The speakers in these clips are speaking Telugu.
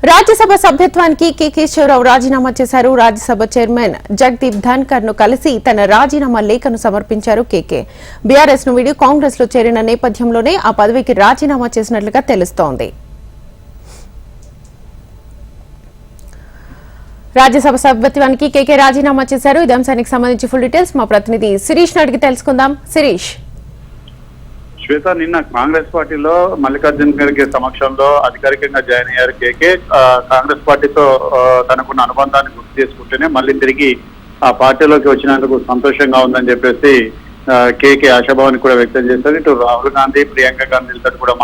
రాజ్యసభ సభ్యత్వానికి కేశవరావు రాజీనామా చేశారు. రాజ్యసభ చైర్మన్ జగదీప్ ధన్కర్ ను కలిసి తన రాజీనామా లేఖను సమర్పించారు. కేకే బీఆర్ఎస్ ను వీడి కాంగ్రెస్ లో చేరిన నేపథ్యంలోనే ఆ పదవికి రాజీనామా చేసినట్లుగా తెలుస్తోంది. రాజ్యసభ సభ్యత్వానికి కేకే రాజీనామా చేశారు. ఈ అంశానికి సంబంధించి ఫుల్ డీటెయిల్స్ మా ప్రతినిధి శిరీష్ ను అడిగి తెలుసుకుందాం. శిరీష్, శ్వేత, నిన్న కాంగ్రెస్ పార్టీలో మల్లికార్జున ఖర్గే సమక్షంలో అధికారికంగా జాయిన్ అయ్యారు కేకే. కాంగ్రెస్ పార్టీతో తనకున్న అనుబంధాన్ని గుర్తు చేసుకుంటూనే మళ్ళీ తిరిగి ఆ పార్టీలోకి వచ్చినందుకు సంతోషంగా ఉందని చెప్పేసి కేకే ఆశాభావాన్ని కూడా వ్యక్తం చేశారు. ఇటు రాహుల్ గాంధీ, ప్రియాంక గాంధీలతో కూడా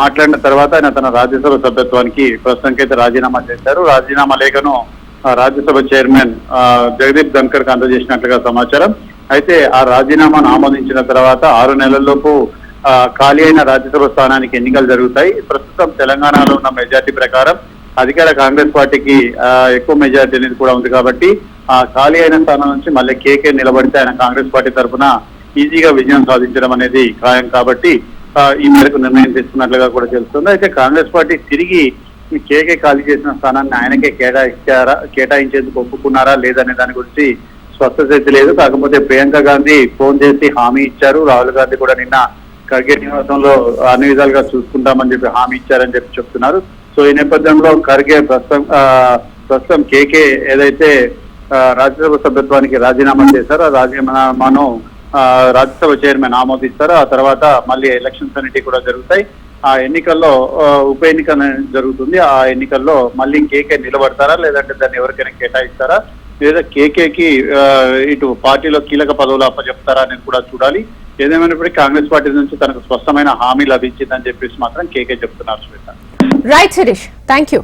మాట్లాడిన తర్వాత ఆయన తన రాజ్యసభ సభ్యత్వానికి ప్రస్తుతానికైతే రాజీనామా చేశారు. రాజీనామా లేఖను రాజ్యసభ చైర్మన్ జగదీప్ ధన్కర్ కు అందజేసినట్లుగా సమాచారం. అయితే ఆ రాజీనామాను ఆమోదించిన తర్వాత 6 నెలల్లోపు ఖాళీ అయిన రాజ్యసభ స్థానానికి ఎన్నికలు జరుగుతాయి. ప్రస్తుతం తెలంగాణలో ఉన్న మెజార్టీ ప్రకారం అధికార కాంగ్రెస్ పార్టీకి ఎక్కువ మెజార్టీ అనేది కూడా ఉంది కాబట్టి ఆ ఖాళీ అయిన స్థానం నుంచి మళ్ళీ కేకే నిలబడితే ఆయన కాంగ్రెస్ పార్టీ తరఫున ఈజీగా విజయం సాధించడం అనేది ఖాయం కాబట్టి ఈ మేరకు నిర్ణయం తీసుకున్నట్లుగా కూడా తెలుస్తుంది. అయితే కాంగ్రెస్ పార్టీ తిరిగి కేకే ఖాళీ చేసిన స్థానాన్ని ఆయనకే కేటాయించేందుకు ఒప్పుకున్నారా లేదనే దాని గురించి స్పష్టత అయితే లేదు. కాకపోతే ప్రియాంక గాంధీ ఫోన్ చేసి హామీ ఇచ్చారు. రాహుల్ గాంధీ కూడా నిన్న ఖర్గే నివాసంలో అన్ని విధాలుగా చూసుకుంటామని చెప్పి హామీ ఇచ్చారని చెప్పి చెప్తున్నారు. సో ఈ నేపథ్యంలో ఖర్గే ప్రస్తుతం కేకే ఏదైతే రాజ్యసభ సభ్యత్వానికి రాజీనామా చేశారో ఆ రాజీనామాను రాజ్యసభ చైర్మన్ ఆమోదిస్తారు. ఆ తర్వాత మళ్ళీ ఎలక్షన్స్ అనేవి కూడా జరుగుతాయి. ఆ ఎన్నికల్లో ఉప ఎన్నిక జరుగుతుంది. ఆ ఎన్నికల్లో మళ్ళీ కేకే నిలబడతారా లేదంటే దాన్ని ఎవరికైనా కేటాయిస్తారా లేదా కేకేకి ఇటు పార్టీలో కీలక పదవులు అప్పచెప్తారా అనేది కూడా చూడాలి. ఏదేమైనప్పటికీ కాంగ్రెస్ పార్టీ నుంచి తనకు స్పష్టమైన హామీ లభించిందని చెప్పేసి మాత్రం కేకే చెప్తున్నారు. శ్వేత, రైట్ శిరీష్, థ్యాంక్ యూ.